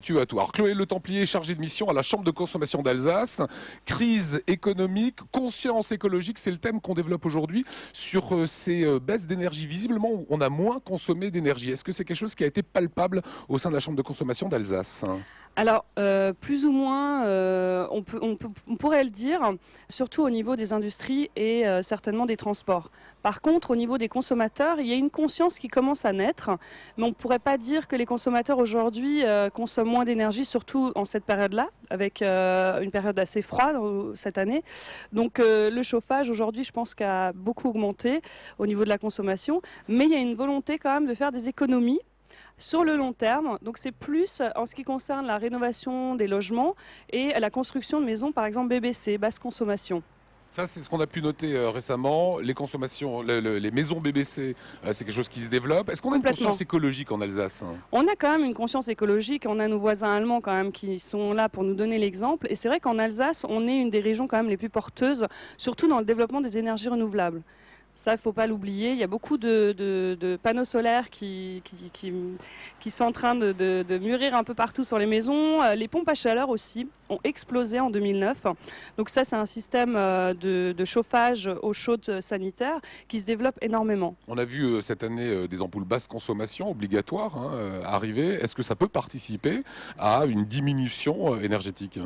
Tu as tout. Alors Chloé Le Templier, chargée de mission à la Chambre de consommation d'Alsace. Crise économique, conscience écologique, c'est le thème qu'on développe aujourd'hui sur ces baisses d'énergie. Visiblement, on a moins consommé d'énergie. Est-ce que c'est quelque chose qui a été palpable au sein de la Chambre de consommation d'Alsace? Alors, plus ou moins, on pourrait le dire, surtout au niveau des industries et certainement des transports. Par contre, au niveau des consommateurs, il y a une conscience qui commence à naître, mais on ne pourrait pas dire que les consommateurs aujourd'hui consomment moins d'énergie, surtout en cette période-là, avec une période assez froide cette année. Donc, le chauffage aujourd'hui, je pense qu'a beaucoup augmenté au niveau de la consommation, mais il y a une volonté quand même de faire des économies sur le long terme. Donc c'est plus en ce qui concerne la rénovation des logements et la construction de maisons, par exemple BBC, basse consommation. Ça, c'est ce qu'on a pu noter récemment. Les consommations, les maisons BBC, c'est quelque chose qui se développe. Est-ce qu'on a une Complètement. conscience écologique en Alsace? On a quand même une conscience écologique, on a nos voisins allemands quand même qui sont là pour nous donner l'exemple. Et c'est vrai qu'en Alsace, on est une des régions quand même les plus porteuses, surtout dans le développement des énergies renouvelables. Ça, il ne faut pas l'oublier. Il y a beaucoup de panneaux solaires qui sont en train de mûrir un peu partout sur les maisons. Les pompes à chaleur aussi ont explosé en 2009. Donc ça, c'est un système de chauffage eau chaude sanitaire qui se développe énormément. On a vu cette année des ampoules basse consommation obligatoires arriver. Est-ce que ça peut participer à une diminution énergétique?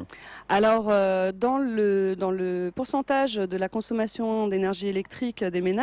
Alors, dans le pourcentage de la consommation d'énergie électrique des ménages,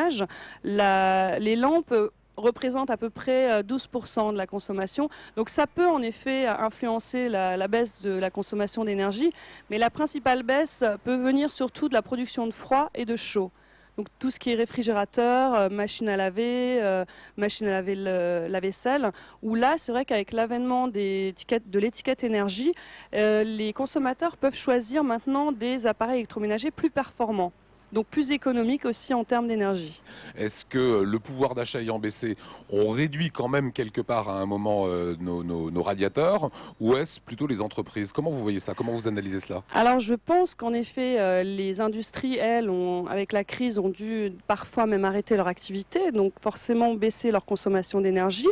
les lampes représentent à peu près 12% de la consommation. Donc ça peut en effet influencer la baisse de la consommation d'énergie, mais la principale baisse peut venir surtout de la production de froid et de chaud. Donc tout ce qui est réfrigérateur, machine à laver la vaisselle, où là c'est vrai qu'avec l'avènement de l'étiquette énergie, les consommateurs peuvent choisir maintenant des appareils électroménagers plus performants. Donc plus économiques aussi en termes d'énergie. Est-ce que le pouvoir d'achat ayant baissé, on réduit quand même quelque part à un moment nos radiateurs, ou est-ce plutôt les entreprises? Comment vous voyez ça? Comment vous analysez cela? Alors je pense qu'en effet, les industries, elles, avec la crise, ont dû parfois même arrêter leur activité, donc forcément baisser leur consommation d'énergie.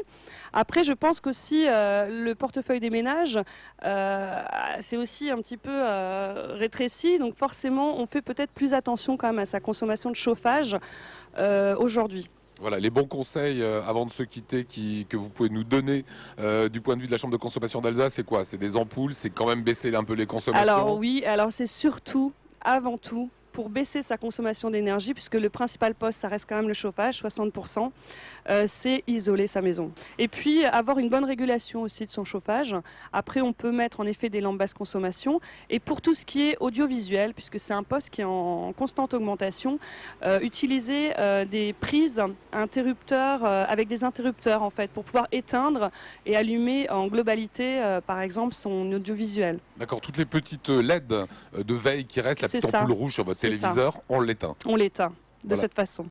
Après, je pense qu'aussi le portefeuille des ménages, c'est aussi un petit peu rétréci, donc forcément on fait peut-être plus attention quand même à sa consommation de chauffage aujourd'hui. Voilà, les bons conseils avant de se quitter que vous pouvez nous donner du point de vue de la Chambre de consommation d'Alsace, c'est quoi? C'est des ampoules, c'est quand même baisser un peu les Alors consommations? oui, alors c'est surtout, avant tout, pour baisser sa consommation d'énergie, puisque le principal poste, ça reste quand même le chauffage, 60%, c'est isoler sa maison. Et puis avoir une bonne régulation aussi de son chauffage. Après, on peut mettre en effet des lampes basse consommation. Et pour tout ce qui est audiovisuel, puisque c'est un poste qui est en constante augmentation, utiliser des prises interrupteurs avec des interrupteurs en fait, pour pouvoir éteindre et allumer en globalité, par exemple, son audiovisuel. D'accord, toutes les petites LED de veille qui restent, la C'est petite ça. ampoule rouge sur votre C'est ça. téléviseur, on l'éteint. On l'éteint de Voilà. cette façon.